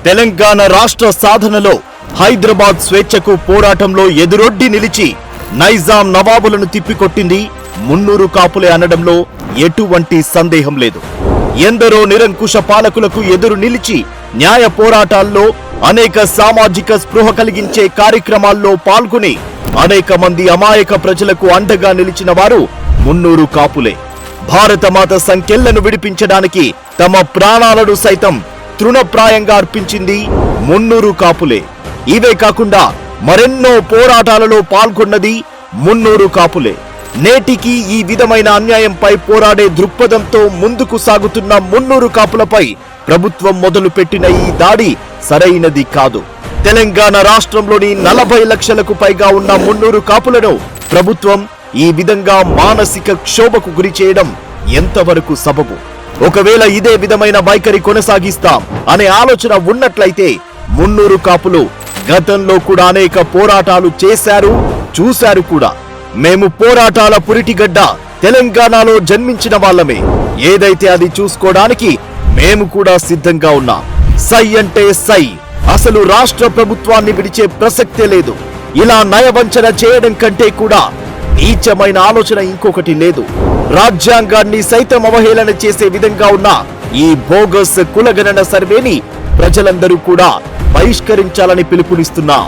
తెలంగాణ రాష్ట్ర సాధనలో హైదరాబాద్ స్వేచ్ఛకు పోరాటంలో ఎదురొడ్డి నిలిచి నైజాం నవాబులను తిప్పికొట్టింది మున్నూరు కాపులే అనడంలో ఎటువంటి సందేహం లేదు. ఎందరో నిరంకుశ పాలకులకు ఎదురు నిలిచి న్యాయ పోరాటాల్లో అనేక సామాజిక స్పృహ కలిగించే కార్యక్రమాల్లో పాల్గొని అనేక మంది అమాయక ప్రజలకు అండగా నిలిచిన వారు మున్నూరు కాపులే. భారతమాత సంఖ్యలను విడిపించడానికి తమ ప్రాణాలను సైతం తృణప్రాయంగా అర్పించింది మున్నూరు కాపులే. ఇవే కాకుండా మరెన్నో పోరాటాలలో పాల్గొన్నది మున్నూరు కాపులే. నేటికి ఈ విధమైన అన్యాయంపై పోరాడే దృక్పథంతో ముందుకు సాగుతున్న మున్నూరు కాపులపై ప్రభుత్వం మొదలుపెట్టిన ఈ దాడి సరైనది కాదు. తెలంగాణ రాష్ట్రంలోని 40 లక్షలకు పైగా ఉన్న మున్నూరు కాపులను ప్రభుత్వం ఈ విధంగా మానసిక క్షోభకు గురి చేయడం ఎంతవరకు సబబు? ఒకవేళ ఇదే విధమైన వైఖరి కొనసాగిస్తాం అనే ఆలోచన ఉన్నట్లయితే మున్నూరు కాపులు గతంలో కూడా అనేక పోరాటాలు చేశారు, చూశారు కూడా. మేము పోరాటాల పురిటిగడ్డ తెలంగాణలో జన్మించిన వాళ్ళమే. ఏదైతే అది చూసుకోవడానికి మేము కూడా సిద్ధంగా ఉన్నాం. సై అంటే సై. అసలు రాష్ట్ర ప్రభుత్వాన్ని విడిచే ప్రసక్తే లేదు. ఇలా నయవంచన చేయడం కంటే కూడా నీచమైన ఆలోచన ఇంకొకటి లేదు. రాజ్యాంగాన్ని సైతం అవహేళన చేసే విధంగా ఉన్న ఈ బోగస్ కులగణన సర్వేని ప్రజలందరూ కూడా బహిష్కరించాలని పిలుపునిస్తున్నాం.